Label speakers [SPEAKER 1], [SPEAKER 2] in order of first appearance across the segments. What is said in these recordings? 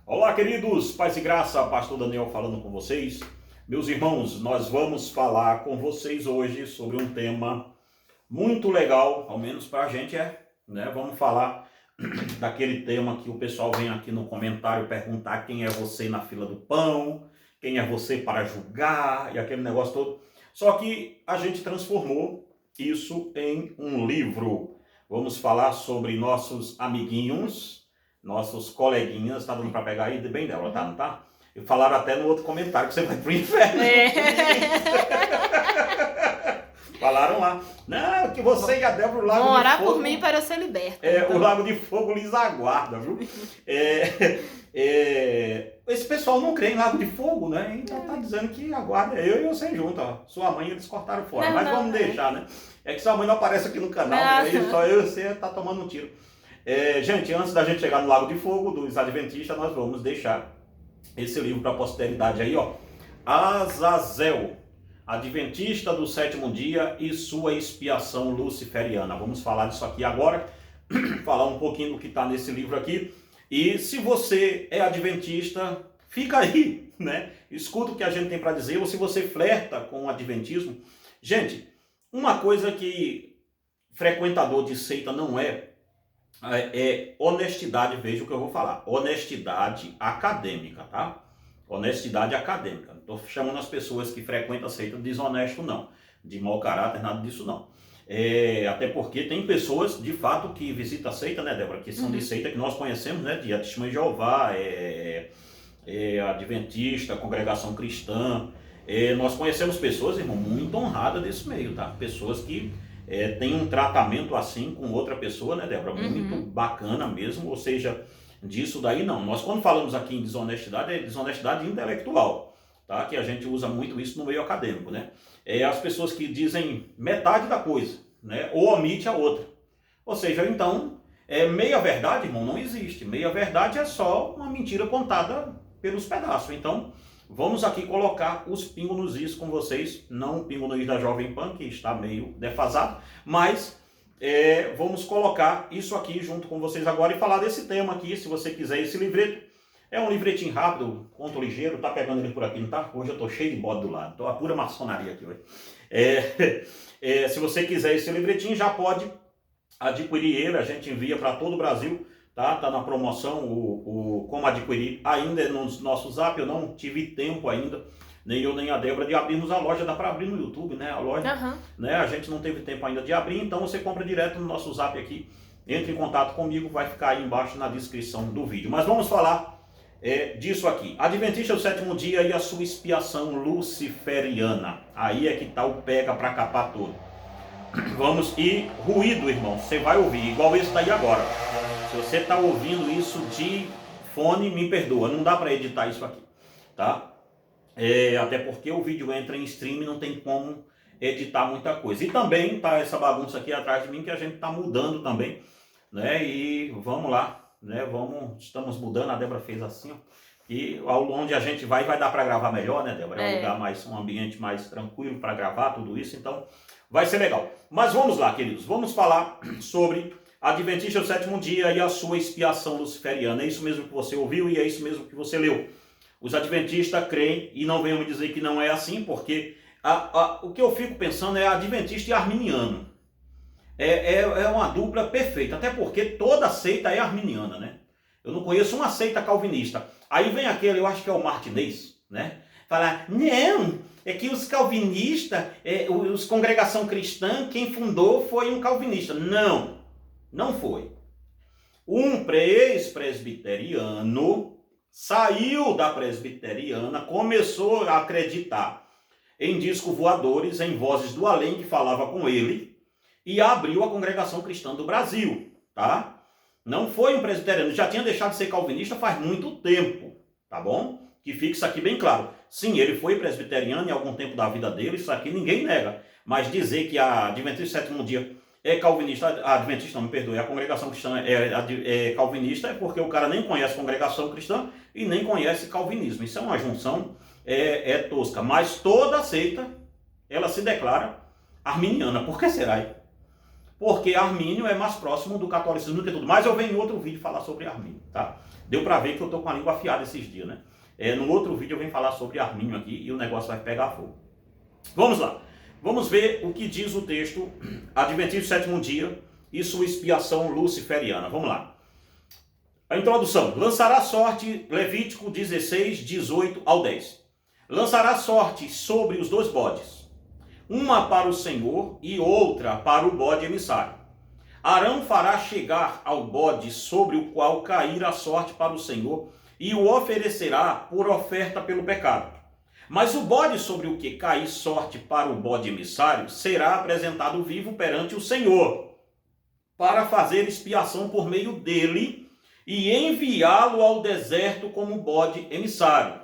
[SPEAKER 1] Olá, queridos, paz e graça, Pastor Daniel falando com vocês. Meus irmãos, nós vamos falar com vocês hoje sobre um tema muito legal, ao menos para a gente né? Vamos falar daquele tema que o pessoal vem aqui no comentário perguntar quem é você na fila do pão, quem é você para julgar e aquele negócio todo. Só que a gente transformou isso em um livro. Vamos falar sobre nossos amiguinhos, nossos coleguinhas, tá dando para pegar aí bem dela, tá? Não tá? E falaram até no outro comentário que você vai pro inferno. Falaram lá, não, que você e a Débora, o Lago
[SPEAKER 2] vão
[SPEAKER 1] de
[SPEAKER 2] orar
[SPEAKER 1] Fogo,
[SPEAKER 2] por mim para eu ser liberta.
[SPEAKER 1] O Lago de Fogo lhes aguarda, viu? Esse pessoal não crê em Lago de Fogo, né? Então tá dizendo que aguarda eu e você junto, ó. Sua mãe eles cortaram fora, mas vamos deixar, né? É que sua mãe não aparece aqui no canal, né? Só eu e você tá tomando um tiro. Gente, antes da gente chegar no Lago de Fogo dos Adventistas, nós vamos deixar esse livro para a posteridade aí, ó. Azazel, Adventista do sétimo dia e sua expiação luciferiana. Vamos falar disso aqui agora, falar um pouquinho do que está nesse livro aqui. E se você é adventista, fica aí, né? Escuta o que a gente tem para dizer. Ou se você flerta com o adventismo. Gente, uma coisa que frequentador de seita não é honestidade. Veja o que eu vou falar. Honestidade acadêmica, tá? Honestidade acadêmica. Não estou chamando as pessoas que frequentam a seita de desonesto, não. De mau caráter, nada disso, não. Até porque tem pessoas, de fato, que visitam a seita, né, Débora? Que são de seita que nós conhecemos, né? De Testemunho de Jeová, Adventista, Congregação Cristã. Nós conhecemos pessoas, irmão, muito honradas desse meio, tá? Pessoas que têm um tratamento assim com outra pessoa, né, Débora? Muito bacana mesmo, ou seja... Disso daí não. Nós quando falamos aqui em desonestidade, é desonestidade intelectual, tá? Que a gente usa muito isso no meio acadêmico, né? As pessoas que dizem metade da coisa, né? Ou omite a outra. Ou seja, então, meia verdade, irmão, não existe. Meia verdade é só uma mentira contada pelos pedaços. Então, vamos aqui colocar os pingos nos is com vocês, não o pingo no is da Jovem Pan, que está meio defasado, mas... vamos colocar isso aqui junto com vocês agora e falar desse tema aqui, se você quiser esse livreto. É um livretinho rápido, conto ligeiro, tá pegando ele por aqui, não tá? Hoje eu tô cheio de bode do lado, tô a pura maçonaria aqui hoje. Se você quiser esse livretinho, já pode adquirir ele, a gente envia para todo o Brasil, tá? Tá na promoção, como adquirir ainda nos nossos zap, eu não tive tempo ainda, nem eu nem a Débora, de abrirmos a loja. Dá para abrir no YouTube, né? A loja, né? A gente não teve tempo ainda de abrir, então você compra direto no nosso zap aqui. Entre em contato comigo, vai ficar aí embaixo na descrição do vídeo. Mas vamos falar disso aqui. Adventista do sétimo dia e a sua expiação luciferiana. Aí é que tá o pega para capar todo. Vamos, e ruído, irmão, você vai ouvir, igual esse daí agora. Se você tá ouvindo isso de fone, me perdoa, não dá para editar isso aqui, tá? Até porque o vídeo entra em stream e não tem como editar muita coisa. E também tá essa bagunça aqui atrás de mim que a gente tá mudando também, né? E vamos lá, né? Estamos mudando, a Débora fez assim, ó. E onde a gente vai dar para gravar melhor, né, Débora? É um lugar um ambiente mais tranquilo para gravar tudo isso, então vai ser legal. Mas vamos lá, queridos, vamos falar sobre Adventista do sétimo dia e a sua expiação luciferiana. É isso mesmo que você ouviu e é isso mesmo que você leu. Os adventistas creem, e não venham me dizer que não é assim, porque o que eu fico pensando é adventista e arminiano. É uma dupla perfeita, até porque toda seita é arminiana, né? Eu não conheço uma seita calvinista. Aí vem aquele, eu acho que é o Martinez, né? Falar, não, é que os calvinistas, os Congregação Cristã, quem fundou foi um calvinista. Não, não foi. Um ex-presbiteriano saiu da presbiteriana, começou a acreditar em discos voadores, em vozes do além que falava com ele, e abriu a Congregação Cristã do Brasil, tá? Não foi um presbiteriano, já tinha deixado de ser calvinista faz muito tempo, tá bom? Que fique isso aqui bem claro. Sim, ele foi presbiteriano em algum tempo da vida dele, isso aqui ninguém nega, mas dizer que a Adventista do sétimo dia é calvinista, a Adventista, não me perdoe, a Congregação Cristã é calvinista, é porque o cara nem conhece a Congregação Cristã e nem conhece calvinismo. Isso é uma junção tosca. Mas toda seita, ela se declara arminiana. Por que será? Porque Armínio é mais próximo do catolicismo do que tudo. Mas eu venho em outro vídeo falar sobre Armínio, tá? Deu para ver que eu estou com a língua afiada esses dias, né? No outro vídeo eu venho falar sobre Arminio aqui e o negócio vai pegar fogo. Vamos lá. Vamos ver o que diz o texto Adventismo do Sétimo Dia e sua expiação luciferiana. Vamos lá. A introdução. Lançará sorte, Levítico 16, 18 ao 10. Lançará sorte sobre os dois bodes, uma para o Senhor e outra para o bode emissário. Arão fará chegar ao bode sobre o qual cair a sorte para o Senhor e o oferecerá por oferta pelo pecado. Mas o bode sobre o que cair sorte para o bode emissário será apresentado vivo perante o Senhor, para fazer expiação por meio dele e enviá-lo ao deserto como bode emissário.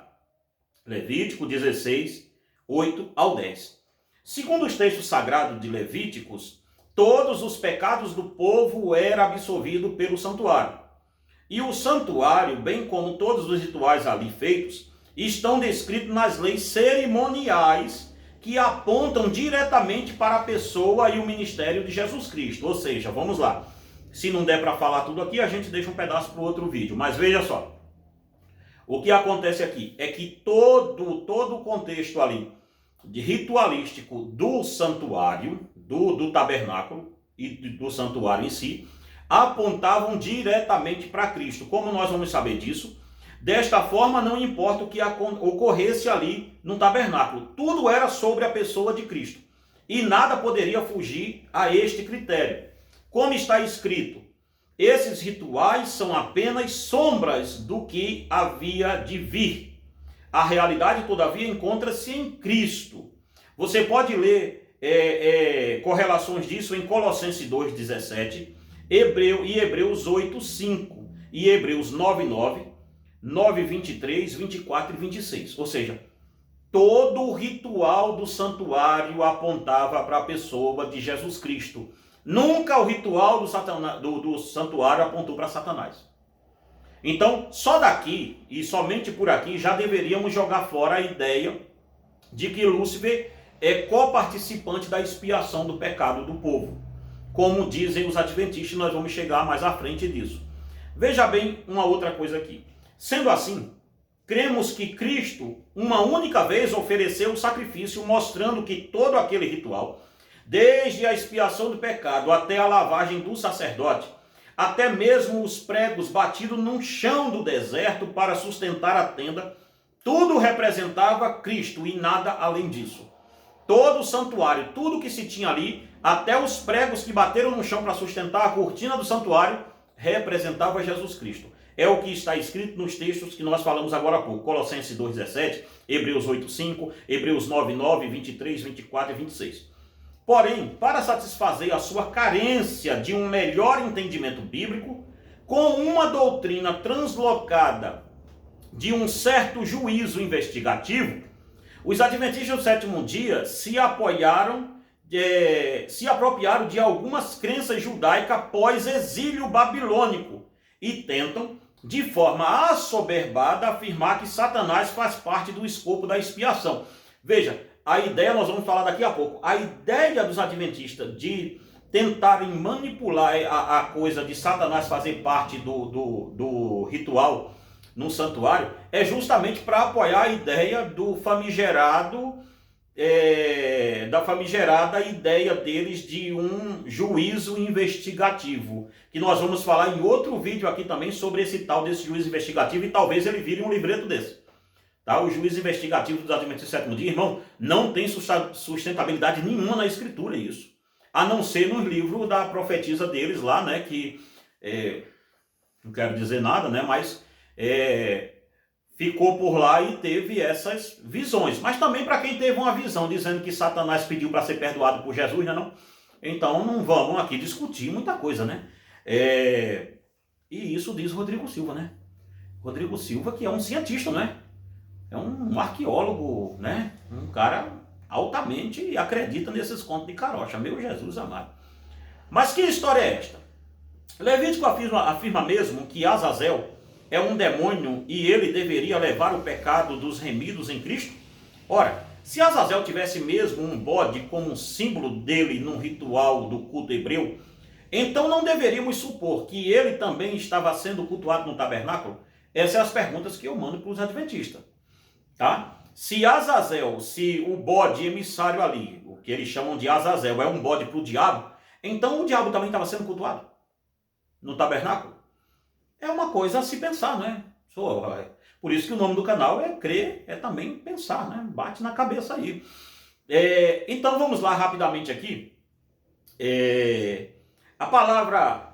[SPEAKER 1] Levítico 16, 8 ao 10. Segundo os textos sagrados de Levíticos, todos os pecados do povo eram absolvidos pelo santuário. E o santuário, bem como todos os rituais ali feitos, estão descritos nas leis cerimoniais que apontam diretamente para a pessoa e o ministério de Jesus Cristo. Ou seja, vamos lá. Se não der para falar tudo aqui, a gente deixa um pedaço para o outro vídeo. Mas veja só. O que acontece aqui é que todo o contexto ali de ritualístico do santuário, do tabernáculo e do santuário em si, apontavam diretamente para Cristo. Como nós vamos saber disso? Desta forma, não importa o que ocorresse ali no tabernáculo. Tudo era sobre a pessoa de Cristo. E nada poderia fugir a este critério. Como está escrito, esses rituais são apenas sombras do que havia de vir. A realidade, todavia, encontra-se em Cristo. Você pode ler correlações disso em Colossenses 2,17, Hebreus 8,5 e Hebreus 9,9, 9:23, 24 e 26. Ou seja, todo o ritual do santuário apontava para a pessoa de Jesus Cristo. Nunca o ritual do santuário apontou para Satanás. Então, só daqui e somente por aqui já deveríamos jogar fora a ideia de que Lúcifer é coparticipante da expiação do pecado do povo. Como dizem os adventistas, nós vamos chegar mais à frente disso. Veja bem uma outra coisa aqui. Sendo assim, cremos que Cristo, uma única vez, ofereceu o sacrifício, mostrando que todo aquele ritual, desde a expiação do pecado até a lavagem do sacerdote, até mesmo os pregos batidos no chão do deserto para sustentar a tenda, tudo representava Cristo e nada além disso. Todo o santuário, tudo que se tinha ali, até os pregos que bateram no chão para sustentar a cortina do santuário, representava Jesus Cristo. É o que está escrito nos textos que nós falamos agora há pouco. Colossenses 2,17, Hebreus 8,5, Hebreus 9,9, 23, 24 e 26. Porém, para satisfazer a sua carência de um melhor entendimento bíblico, com uma doutrina translocada de um certo juízo investigativo, os adventistas do sétimo dia se apropriaram de algumas crenças judaicas pós-exílio babilônico e tentam, de forma assoberbada, afirmar que Satanás faz parte do escopo da expiação. Veja, a ideia, nós vamos falar daqui a pouco, a ideia dos adventistas de tentarem manipular a coisa de Satanás fazer parte do ritual no santuário é justamente para apoiar a ideia do da famigerada ideia deles de um juízo investigativo, que nós vamos falar em outro vídeo aqui também sobre esse tal desse juízo investigativo, e talvez ele vire um livreto desse. Tá? O juízo investigativo dos adventistas do sétimo dia, irmão, não tem sustentabilidade nenhuma na escritura isso. A não ser no livro da profetisa deles lá, né, que não quero dizer nada, né, mas ficou por lá e teve essas visões. Mas também para quem teve uma visão dizendo que Satanás pediu para ser perdoado por Jesus, né, não? Então não vamos aqui discutir muita coisa, né? E isso diz Rodrigo Silva, né? Rodrigo Silva, que é um cientista, né? É um arqueólogo, né? Um cara altamente acredita nesses contos de carocha. Meu Jesus amado. Mas que história é esta? Levítico afirma mesmo que Azazel é um demônio e ele deveria levar o pecado dos remidos em Cristo? Ora, se Azazel tivesse mesmo um bode como símbolo dele num ritual do culto hebreu, então não deveríamos supor que ele também estava sendo cultuado no tabernáculo? Essas são as perguntas que eu mando para os adventistas. Tá? Se Azazel, se o bode emissário ali, o que eles chamam de Azazel, é um bode para o diabo, então o diabo também estava sendo cultuado no tabernáculo? É uma coisa a se pensar, né? Por isso que o nome do canal é Crer, é também pensar, né? Bate na cabeça aí. Então vamos lá rapidamente aqui. A palavra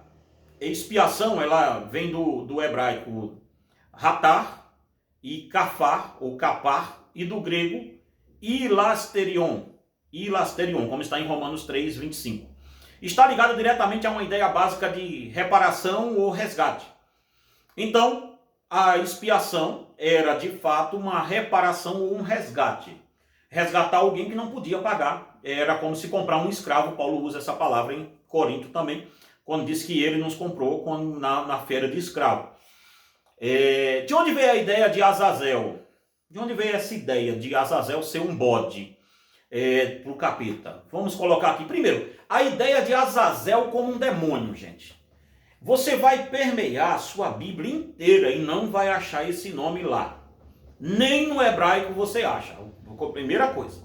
[SPEAKER 1] expiação, ela vem do hebraico ratar e kafar, ou kapar, e do grego ilasterion, como está em Romanos 3, 25. Está ligado diretamente a uma ideia básica de reparação ou resgate. Então, a expiação era de fato uma reparação ou um resgate. Resgatar alguém que não podia pagar. Era como se comprar um escravo. Paulo usa essa palavra em Corinto também, quando diz que ele nos comprou na feira de escravo. De onde veio a ideia de Azazel? De onde veio essa ideia de Azazel ser um bode para o capeta? Vamos colocar aqui. Primeiro, a ideia de Azazel como um demônio, gente. Você vai permear a sua Bíblia inteira e não vai achar esse nome lá. Nem no hebraico você acha. Primeira coisa.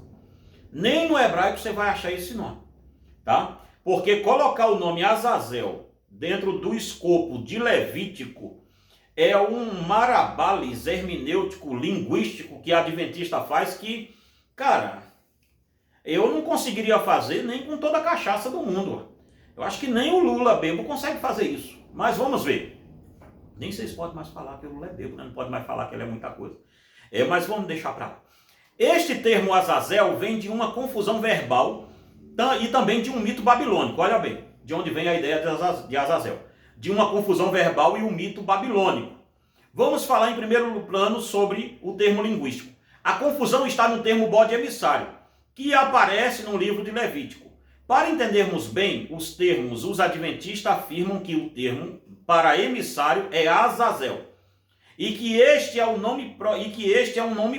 [SPEAKER 1] Nem no hebraico você vai achar esse nome. Tá? Porque colocar o nome Azazel dentro do escopo de Levítico é um marabalis hermenêutico, linguístico que a adventista faz que, cara, eu não conseguiria fazer nem com toda a cachaça do mundo. Eu acho que nem o Lula bebo consegue fazer isso. Mas vamos ver. Nem vocês podem mais falar que o Lula é bebo, né? Não pode mais falar que ele é muita coisa. Mas vamos deixar para lá. Este termo Azazel vem de uma confusão verbal e também de um mito babilônico. Olha bem, de onde vem a ideia de Azazel. De uma confusão verbal e um mito babilônico. Vamos falar em primeiro plano sobre o termo linguístico. A confusão está no termo bode emissário, que aparece no livro de Levítico. Para entendermos bem os termos, os adventistas afirmam que o termo para emissário é Azazel. E que este é um nome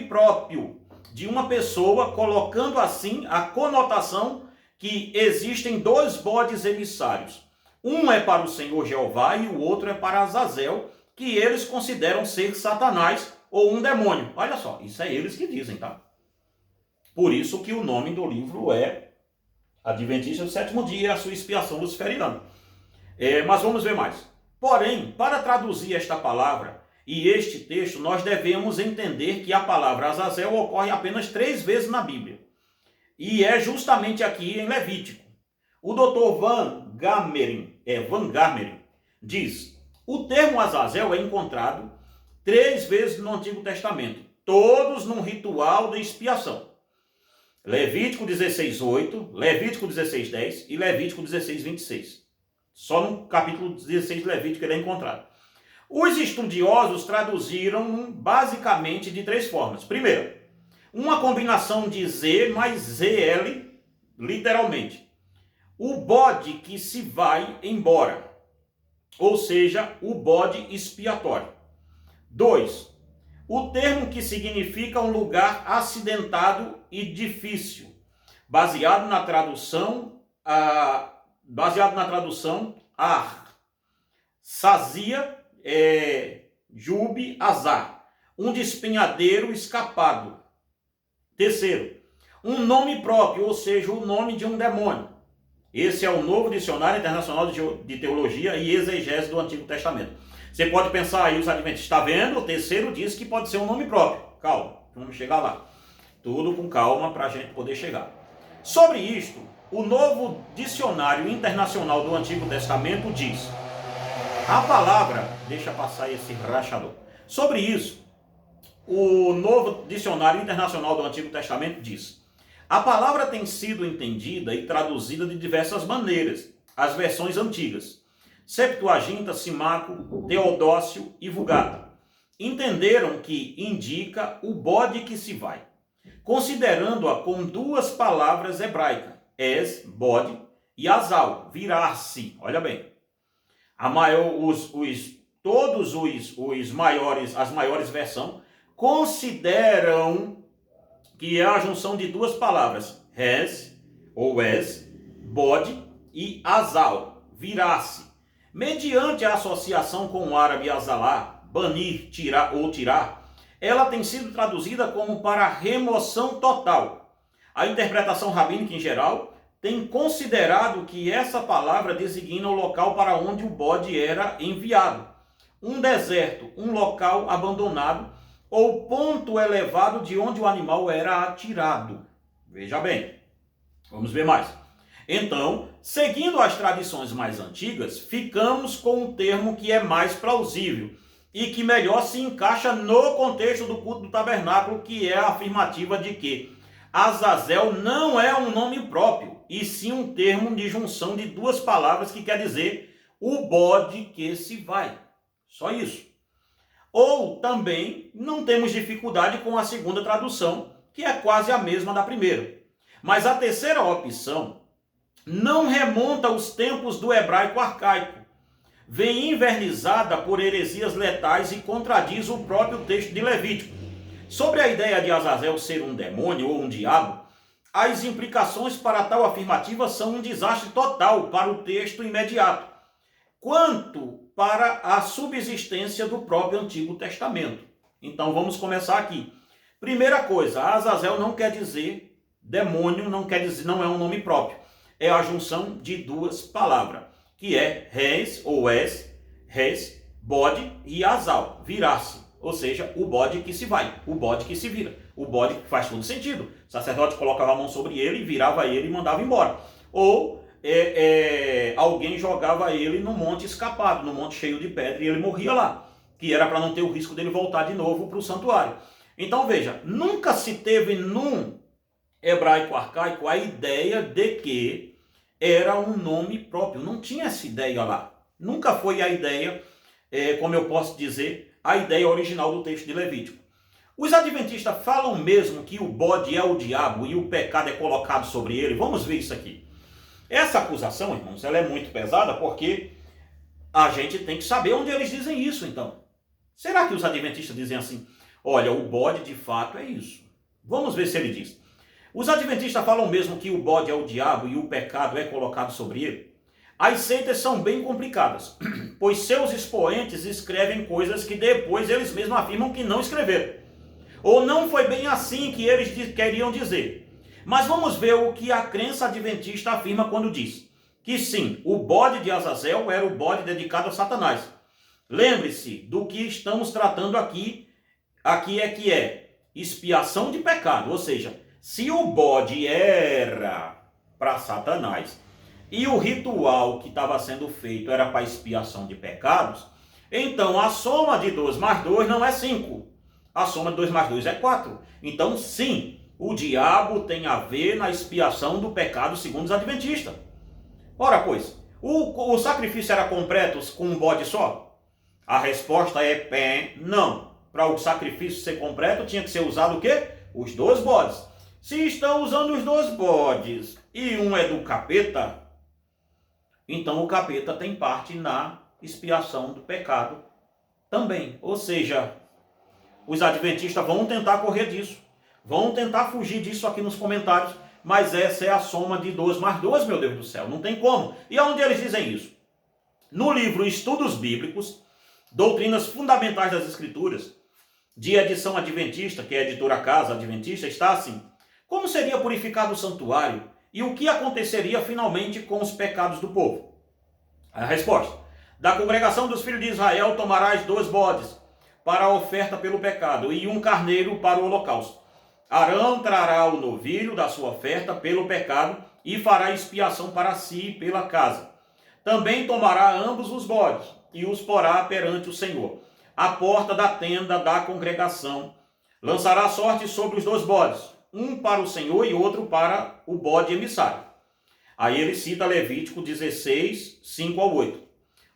[SPEAKER 1] próprio de uma pessoa, colocando assim a conotação que existem dois bodes emissários. Um é para o Senhor Jeová e o outro é para Azazel, que eles consideram ser Satanás ou um demônio. Olha só, isso é eles que dizem, tá? Por isso que o nome do livro é Adventista do Sétimo Dia, a sua expiação luciferiana. Mas vamos ver mais. Porém, para traduzir esta palavra e este texto, nós devemos entender que a palavra Azazel ocorre apenas 3 vezes na Bíblia. E é justamente aqui em Levítico. O Dr. Van Gameren diz: o termo Azazel é encontrado 3 vezes no Antigo Testamento, todos num ritual de expiação. Levítico 16:8, Levítico 16:10 e Levítico 16:26. Só no capítulo 16 de Levítico ele é encontrado. Os estudiosos traduziram basicamente de 3 formas. Primeiro, uma combinação de Z mais ZL, literalmente. O bode que se vai embora, ou seja, o bode expiatório. 2. O termo que significa um lugar acidentado e difícil, baseado na tradução Sazia, Jube, Azar, um despenhadeiro escapado. Terceiro, um nome próprio, ou seja, o nome de um demônio. Esse é o Novo Dicionário Internacional de Teologia e Exegese do Antigo Testamento. Você pode pensar aí, os adventistas, está vendo? O terceiro diz que pode ser um nome próprio. Calma, vamos chegar lá. Tudo com calma para a gente poder chegar. Sobre isto, o Novo Dicionário Internacional do Antigo Testamento diz: a palavra, deixa passar esse rachador. Sobre isso, o Novo Dicionário Internacional do Antigo Testamento diz: a palavra tem sido entendida e traduzida de diversas maneiras, as versões antigas, Septuaginta, Simaco, Teodócio e Vulgata, entenderam que indica o bode que se vai, considerando-a com 2 palavras hebraicas, bode, e azal, virar-se. Olha bem, as maiores versões consideram que é a junção de 2 palavras, bode, e azal, virar-se. Mediante a associação com o árabe azalá, banir, tirar ou tirar, ela tem sido traduzida como para remoção total. A interpretação rabínica em geral tem considerado que essa palavra designa o local para onde o bode era enviado. Um deserto, um local abandonado ou ponto elevado de onde o animal era atirado. Veja bem, vamos ver mais. Então, seguindo as tradições mais antigas, ficamos com um termo que é mais plausível e que melhor se encaixa no contexto do culto do tabernáculo, que é a afirmativa de que Azazel não é um nome próprio, e sim um termo de junção de duas palavras que quer dizer o bode que se vai. Só isso. Ou também não temos dificuldade com a segunda tradução, que é quase a mesma da primeira. Mas a terceira opção não remonta aos tempos do hebraico arcaico. Vem invernizada por heresias letais e contradiz o próprio texto de Levítico. Sobre a ideia de Azazel ser um demônio ou um diabo, as implicações para tal afirmativa são um desastre total para o texto imediato, quanto para a subsistência do próprio Antigo Testamento. Então vamos começar aqui. Primeira coisa, Azazel não quer dizer demônio, não é um nome próprio. É a junção de duas palavras, que é res ou res, bode, e azal, virar-se. Ou seja, o bode que se vai, o bode que se vira, o bode que faz todo sentido. O sacerdote colocava a mão sobre ele, virava ele e mandava embora. Ou alguém jogava ele no monte escapado, no monte cheio de pedra, e ele morria lá, que era para não ter o risco dele voltar de novo para o santuário. Então veja, nunca se teve num hebraico arcaico a ideia de que era um nome próprio. Não tinha essa ideia lá. Nunca foi a ideia, como eu posso dizer, a ideia original do texto de Levítico. Os adventistas falam mesmo que o bode é o diabo e o pecado é colocado sobre ele. Vamos ver isso aqui. Essa acusação, irmãos, ela é muito pesada porque a gente tem que saber onde eles dizem isso, então. Será que os adventistas dizem assim, olha, o bode de fato é isso? Vamos ver se ele diz. Os adventistas falam mesmo que o bode é o diabo e o pecado é colocado sobre ele? As seitas são bem complicadas, pois seus expoentes escrevem coisas que depois eles mesmos afirmam que não escreveram. Ou não foi bem assim que eles queriam dizer. Mas vamos ver o que a crença adventista afirma quando diz que sim, o bode de Azazel era o bode dedicado a Satanás. Lembre-se do que estamos tratando aqui. Aqui é que é expiação de pecado, ou seja, se o bode era para Satanás e o ritual que estava sendo feito era para expiação de pecados, então a soma de 2 mais 2 não é 5. A soma de 2 mais 2 é 4. Então sim, o diabo tem a ver na expiação do pecado segundo os adventistas. Ora pois, o sacrifício era completo com um bode só? A resposta é não. Para o sacrifício ser completo tinha que ser usado o quê? Os 2 bodes. Se estão usando os 2 bodes e um é do capeta, então o capeta tem parte na expiação do pecado também. Ou seja, os adventistas vão tentar correr disso, vão tentar fugir disso aqui nos comentários, mas essa é a soma de 2 mais 2, meu Deus do céu, não tem como. E aonde eles dizem isso? No livro Estudos Bíblicos, Doutrinas Fundamentais das Escrituras, de edição adventista, que é a editora Casa Adventista, está assim: como seria purificado o santuário e o que aconteceria finalmente com os pecados do povo? A resposta: da congregação dos filhos de Israel tomarás 2 bodes para a oferta pelo pecado e 1 carneiro para o holocausto. Arão trará o novilho da sua oferta pelo pecado e fará expiação para si e pela casa. Também tomará ambos os bodes e os porá perante o Senhor, à porta da tenda da congregação. Lançará sorte sobre os 2 bodes, um para o Senhor e outro para o bode emissário. Aí ele cita Levítico 16, 5 ao 8.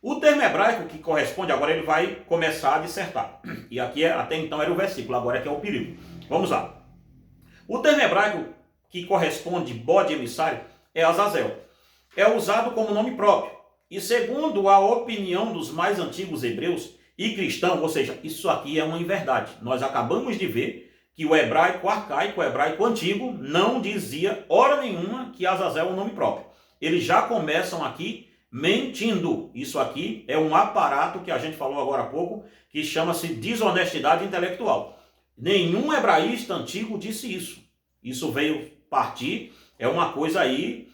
[SPEAKER 1] O termo hebraico que corresponde, agora ele vai começar a dissertar. E aqui até então era o versículo, agora é que é o período. Vamos lá. O termo hebraico que corresponde bode emissário é Azazel. É usado como nome próprio. E segundo a opinião dos mais antigos hebreus e cristãos, ou seja, isso aqui é uma inverdade. Nós acabamos de ver que o hebraico arcaico, o hebraico antigo, não dizia hora nenhuma que Azazel é um nome próprio. Eles já começam aqui mentindo. Isso aqui é um aparato que a gente falou agora há pouco, que chama-se desonestidade intelectual. Nenhum hebraísta antigo disse isso. Isso veio partir, é uma coisa aí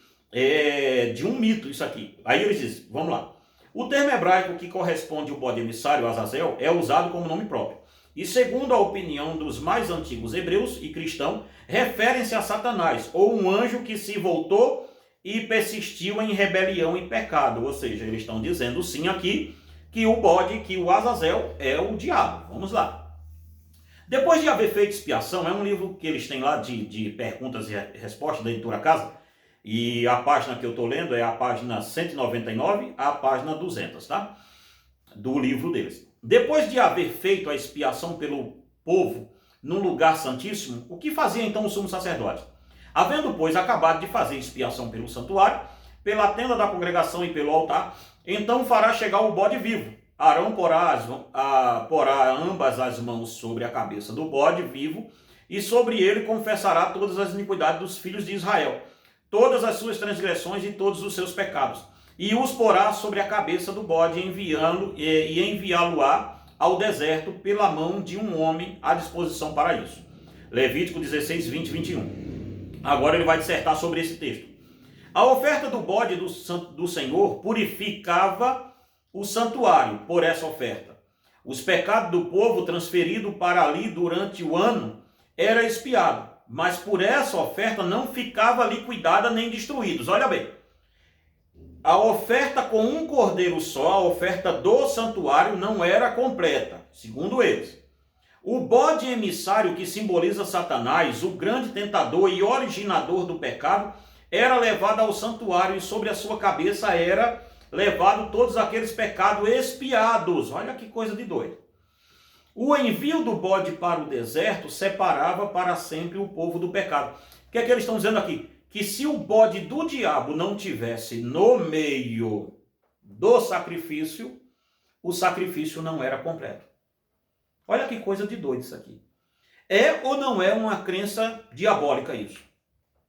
[SPEAKER 1] de um mito isso aqui. Aí eles dizem, vamos lá. O termo hebraico que corresponde ao bode emissário, Azazel, é usado como nome próprio. E segundo a opinião dos mais antigos hebreus e cristãos, referem-se a Satanás, ou um anjo que se voltou e persistiu em rebelião e pecado. Ou seja, eles estão dizendo sim aqui que o bode, que o Azazel é o diabo. Vamos lá. Depois de haver feito expiação, é um livro que eles têm lá de perguntas e respostas da editora Casa, e a página que eu estou lendo é a página 199 a página 200, tá? Do livro deles. Depois de haver feito a expiação pelo povo no lugar santíssimo, o que fazia então o sumo sacerdote? Havendo, pois, acabado de fazer expiação pelo santuário, pela tenda da congregação e pelo altar, então fará chegar o bode vivo. Arão porá ambas as mãos sobre a cabeça do bode vivo, e sobre ele confessará todas as iniquidades dos filhos de Israel, todas as suas transgressões e todos os seus pecados, e os porá sobre a cabeça do bode, enviá-lo-á ao deserto pela mão de um homem à disposição para isso. Levítico 16, 20, 21. Agora ele vai dissertar sobre esse texto. A oferta do bode do Senhor purificava o santuário por essa oferta. Os pecados do povo transferido para ali durante o ano era expiado, mas por essa oferta não ficava liquidada nem destruídos. Olha bem, a oferta com um cordeiro só, a oferta do santuário, não era completa, segundo eles. O bode emissário, que simboliza Satanás, o grande tentador e originador do pecado, era levado ao santuário e sobre a sua cabeça era levado todos aqueles pecados expiados. Olha que coisa de doido. O envio do bode para o deserto separava para sempre o povo do pecado. O que é que eles estão dizendo aqui? Que se o bode do diabo não tivesse no meio do sacrifício, o sacrifício não era completo. Olha que coisa de doido isso aqui. É ou não é uma crença diabólica isso?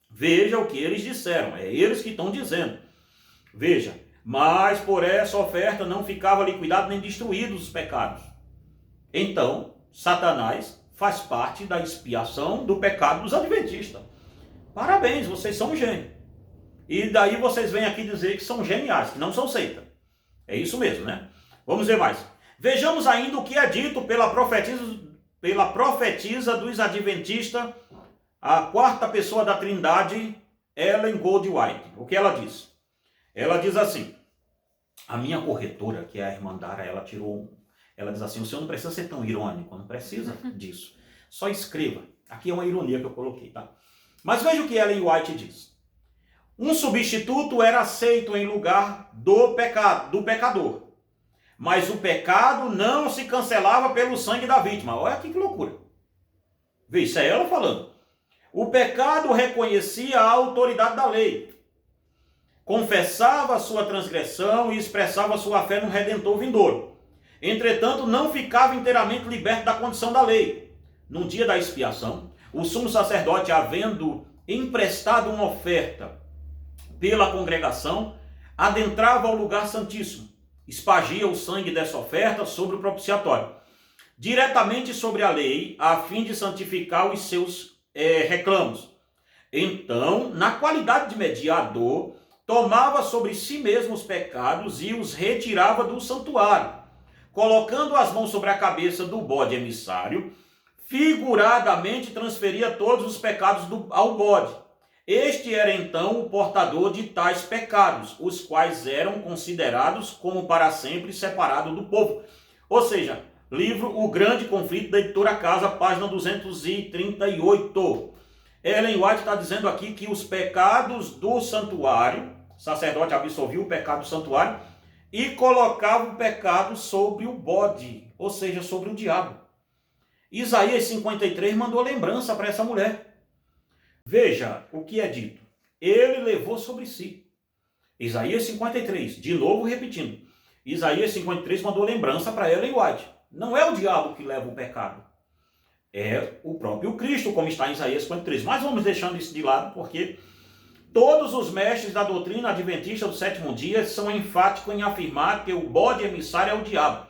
[SPEAKER 1] Veja o que eles disseram, é eles que estão dizendo. Veja, mas por essa oferta não ficava liquidado nem destruídos os pecados. Então, Satanás faz parte da expiação do pecado dos adventistas. Parabéns, vocês são um gênio. E daí vocês vêm aqui dizer que são geniais, que não são seita. É isso mesmo, né? Vamos ver mais. Vejamos ainda o que é dito pela profetisa dos adventistas, a quarta pessoa da Trindade, Ellen Goldwhite. O que ela diz? Ela diz assim, a minha corretora, que é a irmã Dara, ela diz assim, o senhor não precisa ser tão irônico, não precisa disso. Só escreva. Aqui é uma ironia que eu coloquei, tá? Mas veja o que Ellen White diz. Um substituto era aceito em lugar do pecador. Mas o pecado não se cancelava pelo sangue da vítima. Olha aqui que loucura. Vê, isso é ela falando. O pecado reconhecia a autoridade da lei. Confessava a sua transgressão e expressava sua fé no Redentor vindouro. Entretanto, não ficava inteiramente liberto da condição da lei. No dia da expiação, o sumo sacerdote, havendo emprestado uma oferta pela congregação, adentrava ao lugar santíssimo, espargia o sangue dessa oferta sobre o propiciatório, diretamente sobre a lei, a fim de santificar os seus reclamos. Então, na qualidade de mediador, tomava sobre si mesmo os pecados e os retirava do santuário, colocando as mãos sobre a cabeça do bode emissário, figuradamente transferia todos os pecados ao bode. Este era então o portador de tais pecados, os quais eram considerados como para sempre separados do povo. Ou seja, livro O Grande Conflito, da editora Casa, página 238. Ellen White está dizendo aqui que os pecados do santuário, o sacerdote absolvia o pecado do santuário e colocava o pecado sobre o bode, ou seja, sobre o diabo. Isaías 53 mandou lembrança para essa mulher. Veja o que é dito. Ele levou sobre si. Isaías 53, de novo repetindo. Isaías 53 mandou lembrança para Ellen White. Não é o diabo que leva o pecado. É o próprio Cristo, como está em Isaías 53. Mas vamos deixando isso de lado, porque todos os mestres da doutrina adventista do sétimo dia são enfáticos em afirmar que o bode emissário é o diabo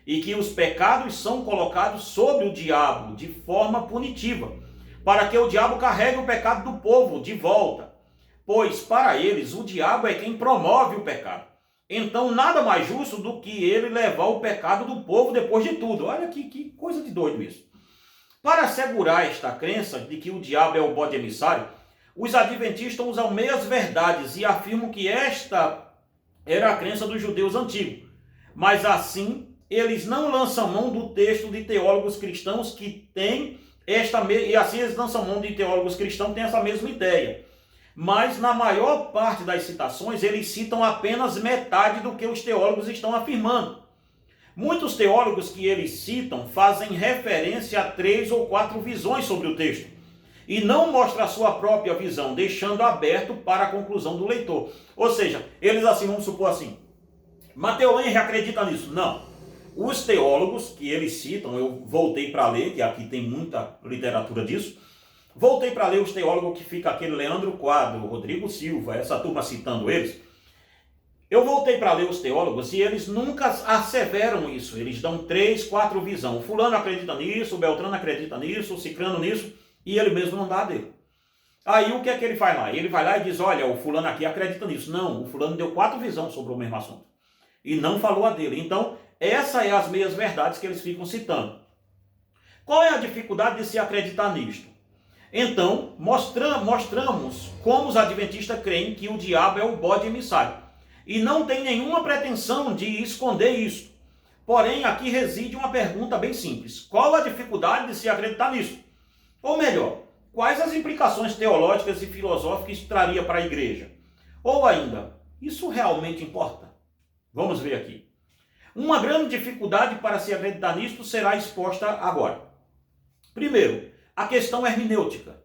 [SPEAKER 1] e que os pecados são colocados sobre o diabo de forma punitiva, para que o diabo carregue o pecado do povo de volta, pois para eles o diabo é quem promove o pecado. Então nada mais justo do que ele levar o pecado do povo depois de tudo. Olha que coisa de doido isso. Para assegurar esta crença de que o diabo é o bode emissário, os adventistas usam meias verdades e afirmam que esta era a crença dos judeus antigos. Mas assim, eles não lançam mão do texto de teólogos cristãos que têm e assim eles lançam mão de teólogos cristãos que têm essa mesma ideia. Mas na maior parte das citações, eles citam apenas metade do que os teólogos estão afirmando. Muitos teólogos que eles citam fazem referência a 3 ou 4 visões sobre o texto e não mostram a sua própria visão, deixando aberto para a conclusão do leitor. Ou seja, eles assim, vamos supor assim, Matthew Henry acredita nisso? Não. Os teólogos que eles citam, eu voltei para ler, que aqui tem muita literatura disso, voltei para ler os teólogos que fica aquele Leandro Quadro, Rodrigo Silva, essa turma citando eles. Eu voltei para ler os teólogos e eles nunca asseveram isso. Eles dão 3, 4 visões. O fulano acredita nisso, o Beltrano acredita nisso, o cicrano nisso, e ele mesmo não dá a dele. Aí o que é que ele faz lá? Ele vai lá e diz, olha, o fulano aqui acredita nisso. Não, o fulano deu 4 visões sobre o mesmo assunto. E não falou a dele. Então, essa é as meias verdades que eles ficam citando. Qual é a dificuldade de se acreditar nisto? Então, mostramos como os adventistas creem que o diabo é o bode emissário. E não tem nenhuma pretensão de esconder isso. Porém, aqui reside uma pergunta bem simples. Qual a dificuldade de se acreditar nisso? Ou melhor, quais as implicações teológicas e filosóficas isso traria para a igreja? Ou ainda, isso realmente importa? Vamos ver aqui. Uma grande dificuldade para se acreditar nisso será exposta agora. Primeiro, a questão hermenêutica.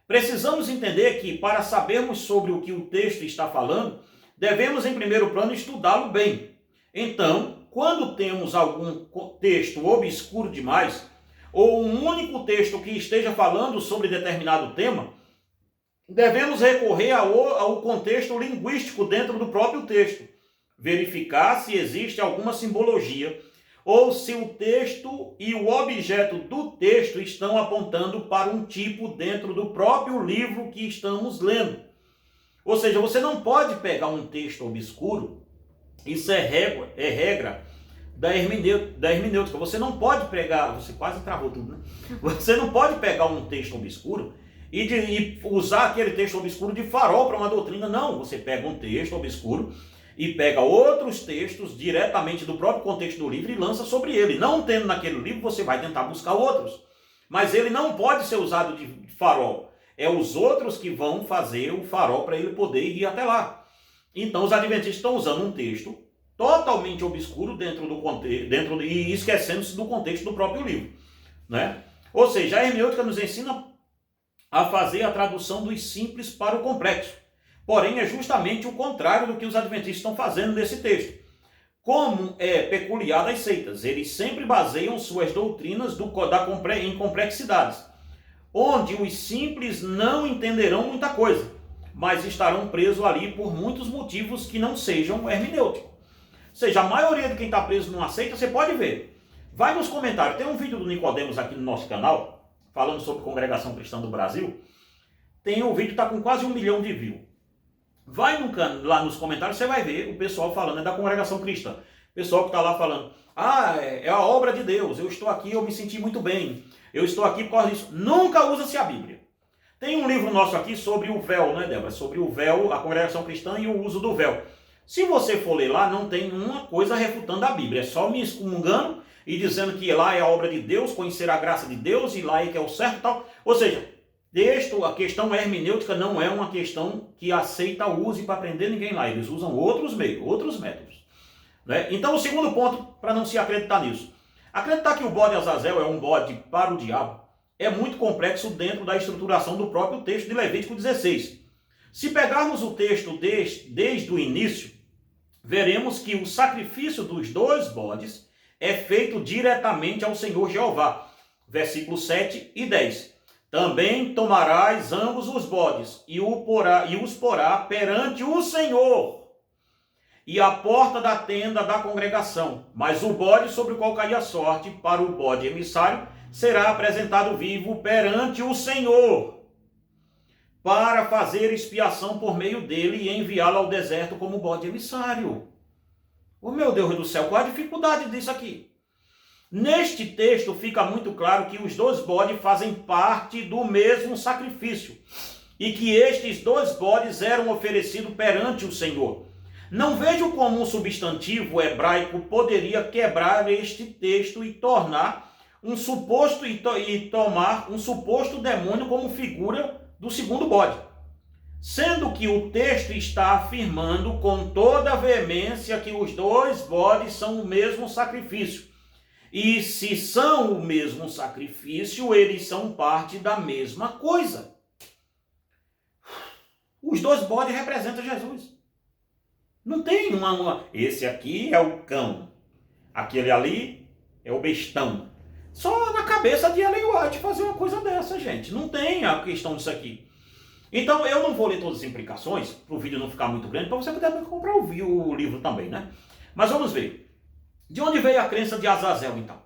[SPEAKER 1] Precisamos entender que, para sabermos sobre o que o texto está falando, devemos, em primeiro plano, estudá-lo bem. Então, quando temos algum texto obscuro demais, ou um único texto que esteja falando sobre determinado tema, devemos recorrer ao contexto linguístico dentro do próprio texto, verificar se existe alguma simbologia, ou se o texto e o objeto do texto estão apontando para um tipo dentro do próprio livro que estamos lendo. Ou seja, você não pode pegar um texto obscuro, isso é regra da hermenêutica. Você não pode pegar, você quase travou tudo, né? Você não pode pegar um texto obscuro e usar aquele texto obscuro de farol para uma doutrina. Não, você pega um texto obscuro e pega outros textos diretamente do próprio contexto do livro e lança sobre ele. Não tendo naquele livro, você vai tentar buscar outros. Mas ele não pode ser usado de farol. É os outros que vão fazer o farol para ele poder ir até lá. Então os adventistas estão usando um texto totalmente obscuro dentro do contexto, e esquecendo-se do contexto do próprio livro, né? Ou seja, a hermenêutica nos ensina a fazer a tradução dos simples para o complexo. Porém, é justamente o contrário do que os adventistas estão fazendo nesse texto. Como é peculiar das seitas, eles sempre baseiam suas doutrinas em complexidades, onde os simples não entenderão muita coisa, mas estarão presos ali por muitos motivos que não sejam hermenêuticos. Ou seja, a maioria de quem está preso numa seita, você pode ver. Vai nos comentários, tem um vídeo do Nicodemos aqui no nosso canal, falando sobre Congregação Cristã do Brasil. Tem um vídeo que está com quase 1 milhão de views. Vai lá nos comentários, você vai ver o pessoal falando, é da Congregação Cristã. O pessoal que está lá falando, é a obra de Deus, eu estou aqui, eu me senti muito bem, eu estou aqui por causa disso. Nunca usa-se a Bíblia. Tem um livro nosso aqui sobre o véu, né, Débora? Sobre o véu, a Congregação Cristã e o uso do véu. Se você for ler lá, não tem uma coisa refutando a Bíblia, é só me excomungando e dizendo que lá é a obra de Deus, conhecer a graça de Deus e lá é que é o certo e tal. Ou seja, a questão hermenêutica não é uma questão que a seita use para prender ninguém lá. Eles usam outros meios, outros métodos, né? Então, o segundo ponto, para não se acreditar nisso. Acreditar que o bode Azazel é um bode para o diabo é muito complexo dentro da estruturação do próprio texto de Levítico 16. Se pegarmos o texto desde o início, veremos que o sacrifício dos 2 bodes é feito diretamente ao Senhor Jeová. Versículos 7 e 10. Também tomarás ambos os bodes e os porá perante o Senhor e à porta da tenda da congregação. Mas o bode sobre o qual cair a sorte, para o bode emissário, será apresentado vivo perante o Senhor, para fazer expiação por meio dele e enviá-lo ao deserto como bode emissário. Oh, meu Deus do céu, qual a dificuldade disso aqui? Neste texto fica muito claro que os dois bodes fazem parte do mesmo sacrifício e que estes dois bodes eram oferecidos perante o Senhor. Não vejo como um substantivo hebraico poderia quebrar este texto e tornar tomar um suposto demônio como figura do segundo bode, sendo que o texto está afirmando com toda a veemência que os dois bodes são o mesmo sacrifício. E se são o mesmo sacrifício, eles são parte da mesma coisa. Os dois bodes representam Jesus. Não tem esse aqui é o cão, aquele ali é o bestão. Só na cabeça de Ellen White fazer uma coisa dessa, gente. Não tem a questão disso aqui. Então, eu não vou ler todas as implicações, para o vídeo não ficar muito grande, para você poder comprar o livro também, né? Mas vamos ver. De onde veio a crença de Azazel, então?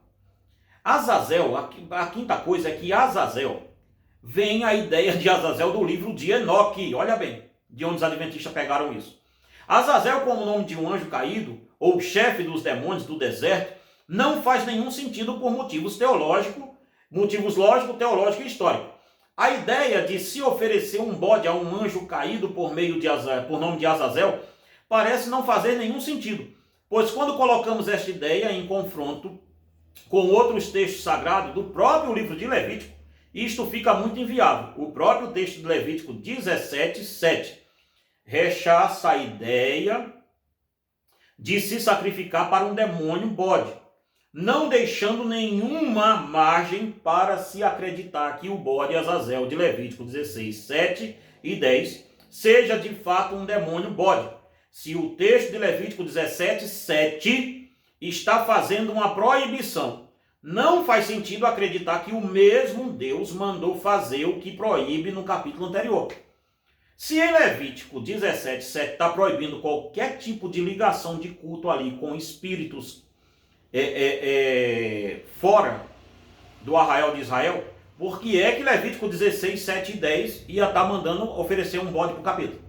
[SPEAKER 1] Azazel, a quinta coisa é que Azazel, vem a ideia de Azazel do livro de Enoque. Olha bem, de onde os adventistas pegaram isso. Azazel, como nome de um anjo caído, ou chefe dos demônios do deserto, não faz nenhum sentido por motivos lógico, teológico e histórico. A ideia de se oferecer um bode a um anjo caído por nome de Azazel parece não fazer nenhum sentido, pois quando colocamos esta ideia em confronto com outros textos sagrados do próprio livro de Levítico, isto fica muito inviável. O próprio texto de Levítico 17:7 rechaça a ideia de se sacrificar para um demônio bode, não deixando nenhuma margem para se acreditar que o bode Azazel de Levítico 16:7 e 10 seja de fato um demônio bode. Se o texto de Levítico 17:7 está fazendo uma proibição, não faz sentido acreditar que o mesmo Deus mandou fazer o que proíbe no capítulo anterior. Se em Levítico 17:7 está proibindo qualquer tipo de ligação de culto ali com espíritos fora do arraial de Israel, por que é que Levítico 16:7 e 10 ia estar mandando oferecer um bode para o capítulo?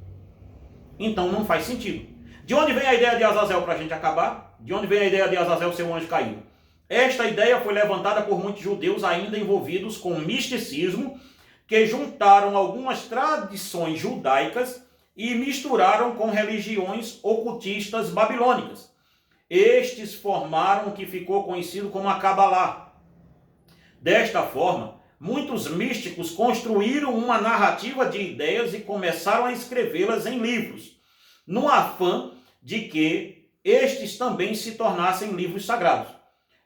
[SPEAKER 1] Então não faz sentido. De onde vem a ideia de Azazel para a gente acabar? De onde vem a ideia de Azazel ser um anjo caído? Esta ideia foi levantada por muitos judeus ainda envolvidos com misticismo, que juntaram algumas tradições judaicas e misturaram com religiões ocultistas babilônicas. Estes formaram o que ficou conhecido como a Cabalá. Desta forma, muitos místicos construíram uma narrativa de ideias e começaram a escrevê-las em livros, no afã de que estes também se tornassem livros sagrados.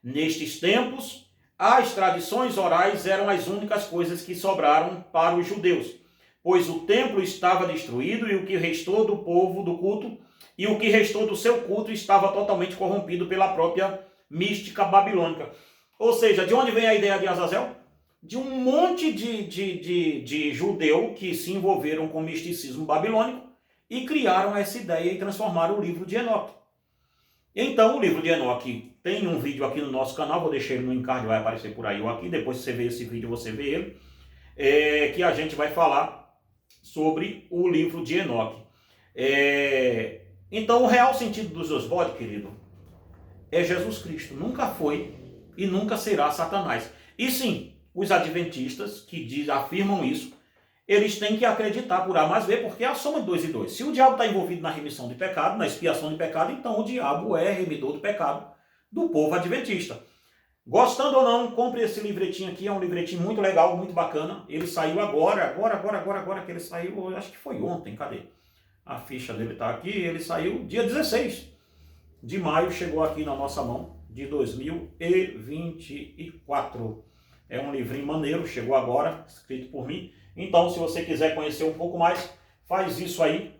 [SPEAKER 1] Nestes tempos, as tradições orais eram as únicas coisas que sobraram para os judeus, pois o templo estava destruído e o que restou do povo do culto e o que restou do seu culto estava totalmente corrompido pela própria mística babilônica. Ou seja, de onde vem a ideia de Azazel? De um monte de judeu que se envolveram com o misticismo babilônico e criaram essa ideia e transformaram o livro de Enoque. Então, o livro de Enoque tem um vídeo aqui no nosso canal, vou deixar ele no encarte, vai aparecer por aí ou aqui, depois que você vê esse vídeo, você vê ele, que a gente vai falar sobre o livro de Enoque. Então, o real sentido dos dois bodes, querido, é Jesus Cristo. Nunca foi e nunca será Satanás. E sim, os adventistas que afirmam isso, eles têm que acreditar por A mais B, porque é a soma de 2 e 2. Se o diabo está envolvido na remissão de pecado, na expiação de pecado, então o diabo é remidor do pecado do povo adventista. Gostando ou não, compre esse livretinho aqui, é um livretinho muito legal, muito bacana. Ele saiu agora que ele saiu, acho que foi ontem, cadê? A ficha dele está aqui, ele saiu dia 16 de maio, chegou aqui na nossa mão, de 2024. É um livrinho maneiro, chegou agora, escrito por mim. Então, se você quiser conhecer um pouco mais, faz isso aí,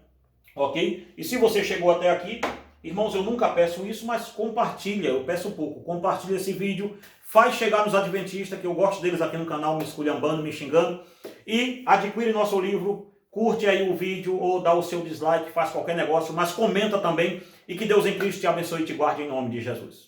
[SPEAKER 1] ok? E se você chegou até aqui Irmãos, eu nunca peço isso, mas compartilha, eu peço pouco. Compartilha esse vídeo, faz chegar nos adventistas, que eu gosto deles aqui no canal, me esculhambando, me xingando. E adquire nosso livro, curte aí o vídeo ou dá o seu dislike, faz qualquer negócio, mas comenta também. E que Deus em Cristo te abençoe e te guarde em nome de Jesus.